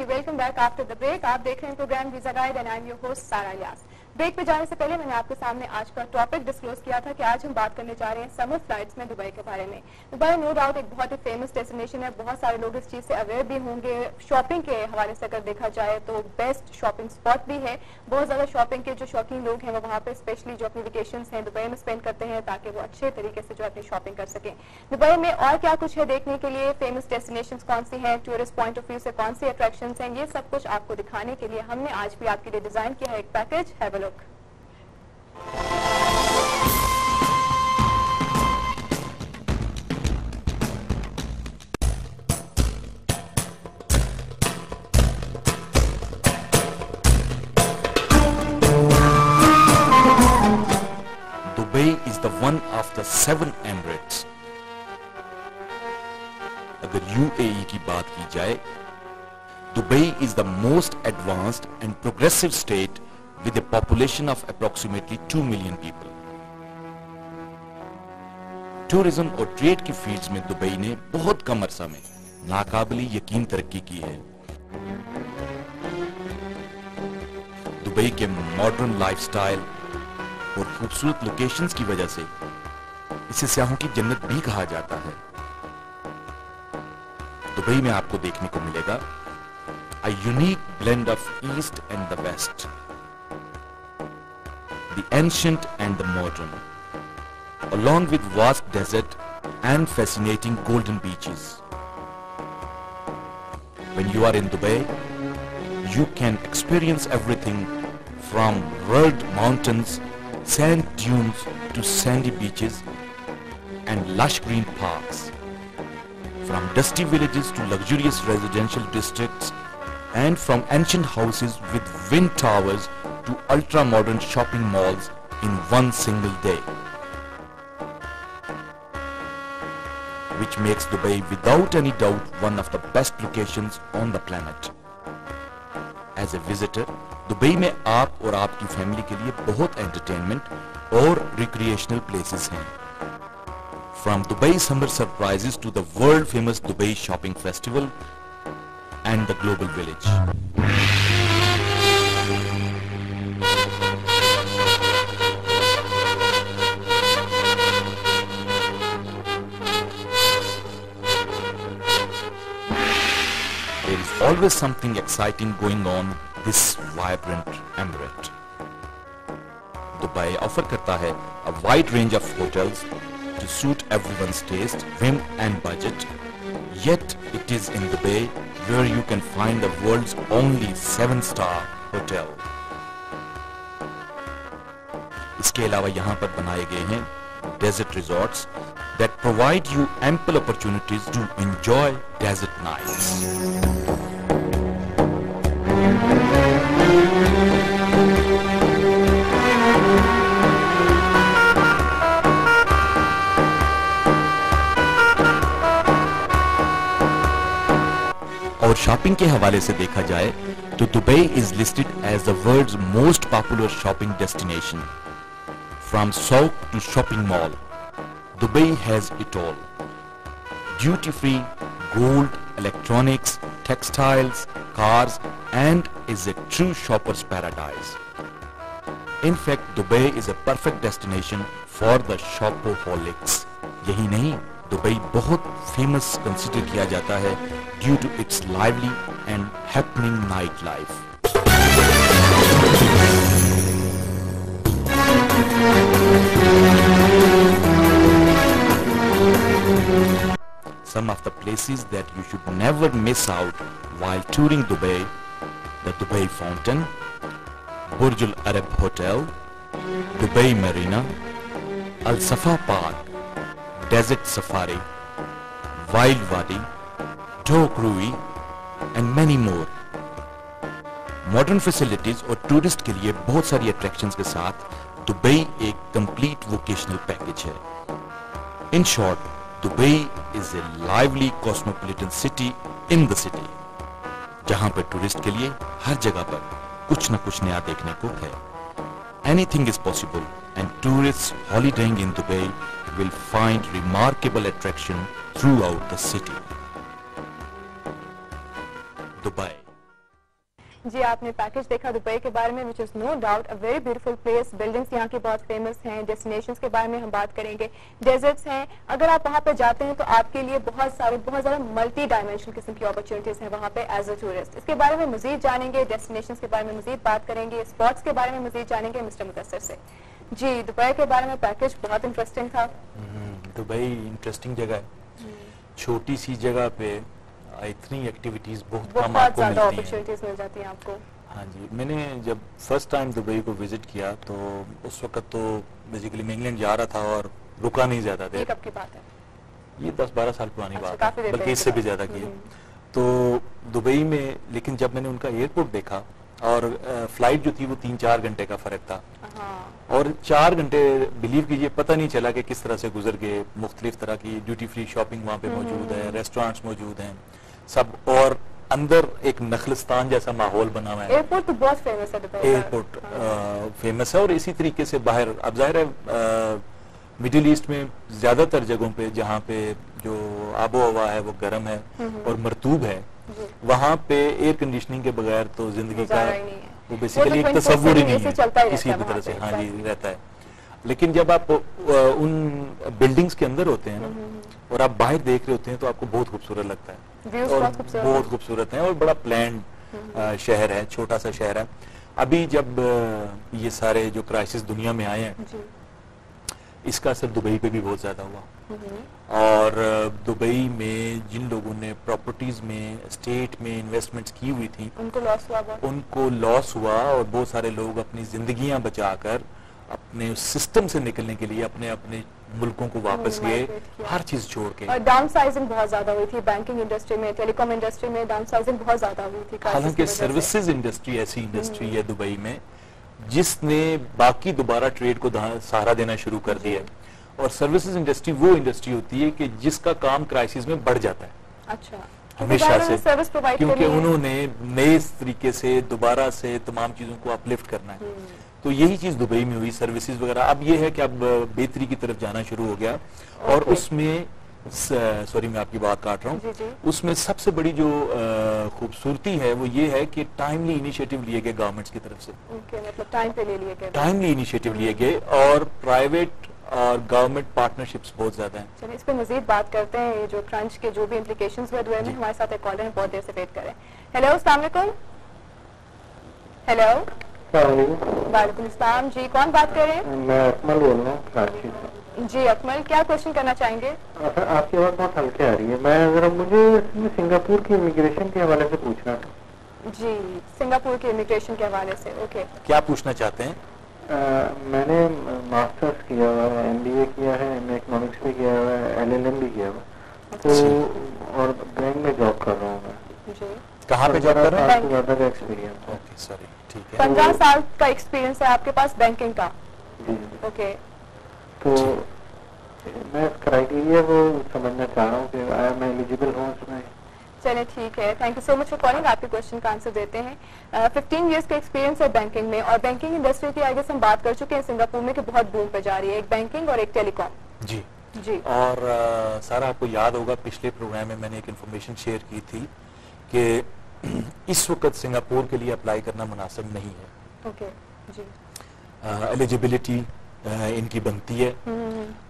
Welcome back after the break. आप देख रहे हैं program visa guide and I am your host Sara Ilyas. Break पे जाने से पहले मैंने आपके सामने आज का टॉपिक डिस्क्लोज किया था कि आज हम बात करने जा रहे हैं समर फ्लाइट्स में दुबई के बारे में। दुबई नो डाउट एक बहुत ही फेमस डेस्टिनेशन है, बहुत सारे लोग इस चीज से अवेयर भी होंगे। शॉपिंग के हवाले से अगर देखा जाए तो बेस्ट शॉपिंग स्पॉट भी है। बहुत ज्यादा शॉपिंग के जो शौकीन लोग हैं वो वहाँ पे स्पेशली जो अपनी वेकेशन हैं दुबई में स्पेंड करते हैं ताकि वो अच्छे तरीके से जो अपनी शॉपिंग कर सकें। दुबई में और क्या कुछ है देखने के लिए, फेमस डेस्टिनेशन कौन सी है, टूरिस्ट पॉइंट ऑफ व्यू से कौन सी अट्रैक्शन हैं, ये सब कुछ आपको दिखाने के लिए हमने आज भी आपके लिए डिजाइन किया है एक package. Have a look. Dubai is the one of the 7 Emirates. अगर UAE की बात की जाए, Dubai is the most advanced and progressive state with a population of approximately 2 million people. Tourism और ट्रेड की फील्ड्स में दुबई ने बहुत कम अरसा में नाकाबिले यकीन तरक्की की है। दुबई के मॉडर्न लाइफस्टाइल और खूबसूरत लोकेशंस की वजह से इसे सियाहों की जन्नत भी कहा जाता है। दुबई में आपको देखने को मिलेगा a unique blend of East and the West, the ancient and the modern, along with vast desert and fascinating golden beaches. When you are in Dubai, you can experience everything from rugged mountains, sand dunes to sandy beaches and lush green parks, from dusty villages to luxurious residential districts, and from ancient houses with wind towers to ultra-modern shopping malls in one single day, which makes Dubai without any doubt one of the best locations on the planet. As a visitor, Dubai में आप और आपकी family के लिए बहुत entertainment और recreational places हैं। From Dubai summer surprises to the world famous Dubai shopping festival and the global village. There is always something exciting going on this vibrant emirate. Dubai offer करता है a wide range of hotels to suit everyone's taste, whim and budget. Yet it is in Dubai where you can find the world's only 7-star hotel. इसके अलावा यहाँ पर बनाए गए हैं desert resorts that provide you ample opportunities to enjoy desert nights. और shopping के हवाले से देखा जाए तो Dubai is listed as the world's most popular shopping destination. From souk to shopping mall, Dubai has it all. Duty free, gold, electronics, textiles, cars and is a true shoppers paradise. In fact Dubai is a perfect destination for the shopaholics. यही नहीं, Dubai बहुत famous consider किया जाता है due to its lively and happening night life. Some of the places that you should never miss out while touring Dubai: the Dubai Fountain, Burj Al Arab Hotel, Dubai Marina, Al Safa Park, Desert Safari, Wild Wadi, Dock Rui and many more. Modern facilities और tourist के लिए बहुत सारी attractions के साथ Dubai एक complete vocational package है। In short, Dubai is a lively cosmopolitan city in the city, जहां पर टूरिस्ट के लिए हर जगह पर कुछ न कुछ नया देखने को है। Anything is possible and tourists holidaying in Dubai will find remarkable attraction throughout the city. Dubai. जी, आपने पैकेज देखा दुबई के बारे में, which is no doubt a very beautiful place. Buildings यहाँ की बहुत फेमस हैं। डेस्टिनेशंस के बारे में हम बात करेंगे। डेजर्ट्स हैं, अगर आप वहाँ पे जाते हैं तो आपके लिए बहुत ज़्यादा मल्टी डायमेंशनल किस्म की अपॉर्चुनिटीज हैं वहाँ पे एज अ टूरिस्ट। इसके बारे में मजीद जानेंगे, डेस्टिनेशंस के बारे में मजीद बात करेंगे, स्पॉट्स के बारे में मजीद जानेंगे मिस्टर मुदस्सिर से। जी, दुबई के बारे में पैकेज बहुत इंटरेस्टिंग था। दुबई इंटरेस्टिंग जगह है, छोटी सी जगह पे इतनी एक्टिविटीज बहुत कम आपको ज्यादा मिलती हैं। अपॉर्चुनिटीज मिल जाती हैं आपको। हाँ जी, मैंने जब फर्स्ट टाइम दुबई को विजिट किया तो उस वक्त तो बेसिकली मैं इंग्लैंड जा रहा था और रुका नहीं ज्यादा ये देर। कब की बात है? ये 10-12 साल पुरानी अच्छा, बात काफी है, देर बल्कि इससे भी ज्यादा की है। तो दुबई में, लेकिन जब मैंने उनका एयरपोर्ट देखा और फ्लाइट जो थी वो 3-4 घंटे का फर्क था, और 4 घंटे बिलीव कीजिए पता नहीं चला कि किस तरह से गुजर गए। मुख्तलिफ तरह की ड्यूटी फ्री शॉपिंग वहाँ पे मौजूद है, रेस्टोरेंट्स मौजूद हैं सब, और अंदर एक नखलिस्तान जैसा माहौल बना हुआ है। एयरपोर्ट तो बहुत फेमस है दुबई का। एयरपोर्ट फेमस है, और इसी तरीके से बाहर, अब जाहिर है मिडिल ईस्ट में ज्यादातर जगहों पे जहाँ पे जो आबो हवा है वो गर्म है और मरतूब है, वहाँ पे एयर कंडीशनिंग के बगैर तो जिंदगी का वो बेसिकली एक तस्वुर ही नहीं है किसी भी तरह से। हाँ जी, रहता है। लेकिन जब आप उन बिल्डिंग्स के अंदर होते हैं ना और आप बाहर देख रहे होते हैं तो आपको बहुत खूबसूरत लगता है, और बहुत खूबसूरत है, और बड़ा प्लान शहर है, छोटा सा शहर है। अभी जब ये सारे जो क्राइसिस दुनिया में आए हैं, इसका असर दुबई पे भी बहुत ज्यादा हुआ, और दुबई में जिन लोगों ने प्रॉपर्टीज में, स्टेट में इन्वेस्टमेंट्स की हुई थी, उनको लॉस हुआ, और बहुत सारे लोग अपनी जिंदगियां बचाकर अपने उस सिस्टम से निकलने के लिए अपने अपने मुल्कों को वापस गए, हर चीज छोड़ के। और डाउनसाइजिंग बहुत ज्यादा हुई थी बैंकिंग इंडस्ट्री में, टेलीकॉम इंडस्ट्री में डाउनसाइजिंग बहुत ज्यादा हुई थी। हालांकि सर्विसेज इंडस्ट्री ऐसी इंडस्ट्री है दुबई में जिसने बाकी दोबारा ट्रेड को सहारा देना शुरू कर दिया है, और सर्विसेज इंडस्ट्री वो इंडस्ट्री होती है कि जिसका काम क्राइसिस में बढ़ जाता है। अच्छा, हमेशा से, क्योंकि उन्होंने नए तरीके से दोबारा से तमाम चीजों को अपलिफ्ट करना है। तो यही चीज दुबई में हुई, सर्विसेज वगैरह। अब ये है कि अब बेहतरी की तरफ जाना शुरू हो गया, और उसमें, सॉरी मैं आपकी बात काट रहा हूँ, उसमें सबसे बड़ी जो खूबसूरती है वो ये है कि टाइमली इनिशिएटिव लिए गए गवर्नमेंट्स की तरफ से। मतलब टाइम पे ले लिए गए, टाइमली इनिशिएटिव लिए गए, और प्राइवेट और गवर्नमेंट पार्टनरशिप्स बहुत ज्यादा हैं। चलिए इस पे मजीद बात करते हैं, ये जो क्रंच के जो भी इम्प्लीकेशंस हुए दुबई में। हमारे साथ एक कॉलर है, बहुत देर से वेट कर रहे हैं। हेलो, अस्सलाम वालेकुम। हेलो, वालेकुम अस्सलाम जी, कौन बात कर रहे हैं? मैं अकमल बोल रहा हूँ कराची से। जी अकमल, क्या क्वेश्चन करना चाहेंगे? आपकी आवाज़ बहुत हल्के आ रही है। मैं जरा, मुझे सिंगापुर की इमिग्रेशन के हवाले से पूछना था। जी, सिंगापुर की इमिग्रेशन के हवाले से, ओके। क्या पूछना चाहते हैं? मैंने मास्टर्स किया हुआ है, MBA किया है, मैं इकोनॉमिक्स भी किया हुआ है, LLM भी किया हुआ है, तो और बैंक में जॉब कर रहा हूँ मैं। जी, कहाँ पे जॉब कर रहे हैं? ज़्यादा का एक्सपीरियंस। ओके, सॉरी, ठीक है। 15 साल का एक्सपीरियंस है आपके पास बैंकिंग का? ओके। तो मैं क्राइटेरिया को समझना चाह रहा हूँ कि मैं एलिजिबल हूँ उसमें। चलिए ठीक है, thank you so much for calling. आपके क्वेश्चन का आंसर देते हैं। 15 इयर्स का एक्सपीरियंस है बैंकिंग में, और बैंकिंग इंडस्ट्री की आगे हम बात कर चुके हैं सिंगापुर में कि बहुत बूम पे जा रही है, एक बैंकिंग और एक टेलीकॉम। जी जी। और सारा आपको याद होगा पिछले प्रोग्राम में मैंने एक इन्फॉर्मेशन शेयर की थी कि इस वक्त सिंगापुर के लिए अप्लाई करना मुनासिब नहीं है। ओके जी। एलिजिबिलिटी इनकी बनती है,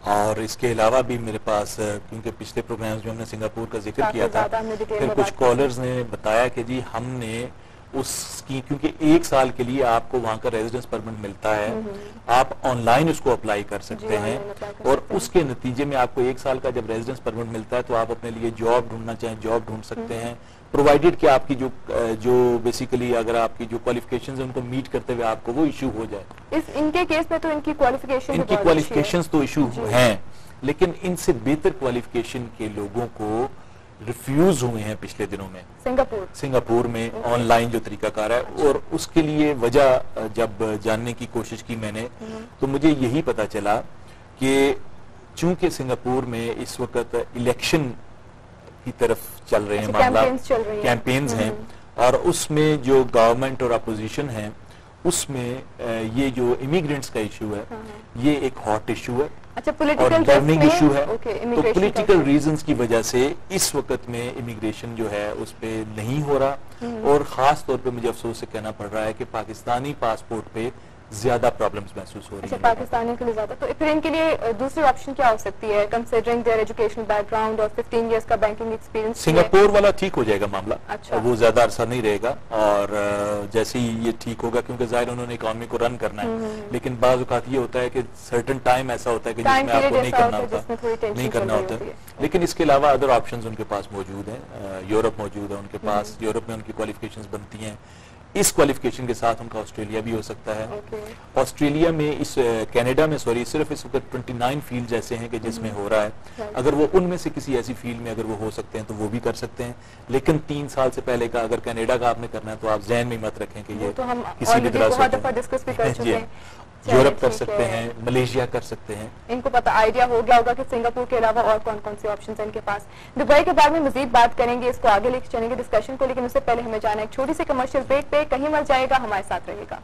और इसके अलावा भी मेरे पास, क्योंकि पिछले प्रोग्राम्स में हमने सिंगापुर का जिक्र किया था, फिर कुछ कॉलर्स ने बताया कि जी हमने उसकी, क्योंकि 1 साल के लिए आपको वहाँ का रेजिडेंस परमिट मिलता है, आप ऑनलाइन उसको अप्लाई कर सकते हैं, और उसके नतीजे में आपको 1 साल का जब रेजिडेंस परमिट मिलता है तो आप अपने लिए जॉब ढूंढना चाहें जॉब ढूंढ सकते हैं, प्रोवाइडेड कि आपकी जो बेसिकली अगर आपकी जो क्वालिफिकेशंस है उनको मीट करते हुए आपको वो इशू हो जाए। इनके केस में तो इनकी क्वालिफिकेशंस तो इशू हैं, लेकिन इनसे बेहतर क्वालिफिकेशन के लोगों को रिफ्यूज हुए हैं पिछले दिनों में सिंगापुर में ऑनलाइन जो तरीकाकार है। और उसके लिए वजह जब जानने की कोशिश की मैंने, तो मुझे यही पता चला कि चूंकि सिंगापुर में इस वक्त इलेक्शन की तरफ चल रहे हैं, मामला कैंपेन्स हैं, और उसमें जो गवर्नमेंट और अपोजिशन है उसमें ये जो इमिग्रेंट्स का इशू है ये एक हॉट इशू है, अच्छा, और पॉलिटिकल बर्निंग इशू है। ओके, तो इमिग्रेशन पॉलिटिकल रीजंस की वजह से इस वक्त में इमिग्रेशन जो है उस पे नहीं हो रहा, और खास तौर पे मुझे अफसोस से कहना पड़ रहा है कि पाकिस्तानी पासपोर्ट पे ज्यादा प्रॉब्लम्स महसूस हो रही अच्छा, है। पाकिस्तानियों के लिए ज्यादा। तो फिर इनके लिए दूसरी ऑप्शन क्या हो सकती है, कंसिडरिंग देयर एजुकेशनल बैकग्राउंड और 15 इयर्स का बैंकिंग एक्सपीरियंस? सिंगापुर वाला ठीक हो जाएगा मामला। अच्छा। वो ज्यादा अरसा नहीं रहेगा, और जैसे ही ये ठीक होगा, क्योंकि जाहिर उन्होंने इकोनॉमी को रन करना है, लेकिन बाज़ औक़ात ये होता है कि सर्टेन टाइम ऐसा होता है कि जिसमें आपको नहीं करना होता, नहीं करना होता है। लेकिन इसके अलावा अदर ऑप्शंस उनके पास मौजूद हैं। यूरोप मौजूद है उनके पास, यूरोप में उनकी क्वालिफिकेशंस बनती हैं। इस क्वालिफिकेशन के साथ उनका ऑस्ट्रेलिया भी हो सकता है। ऑस्ट्रेलिया में कनाडा में सिर्फ इस वक्त 29 फील्ड ऐसे हैं कि जिसमें हो रहा है। अगर वो उनमें से किसी ऐसी फील्ड में अगर वो हो सकते हैं तो वो भी कर सकते हैं, लेकिन 3 साल से पहले का अगर कनाडा का आपने करना है तो आप जहन में मत रखें कि ये तो हम किसी भी तरह बहुत दफा डिस्कस भी कर चुके हैं। यूरोप कर सकते हैं, मलेशिया कर सकते हैं। इनको पता आइडिया हो गया होगा कि सिंगापुर के अलावा और कौन कौन से ऑप्शंस हैं इनके पास। दुबई के बारे में मजीद बात करेंगे, इसको आगे लेकर चलेंगे डिस्कशन को, लेकिन उससे पहले हमें जाना है एक छोटी सी कमर्शियल ब्रेक पे। कहीं मत जाएगा, हमारे साथ रहेगा।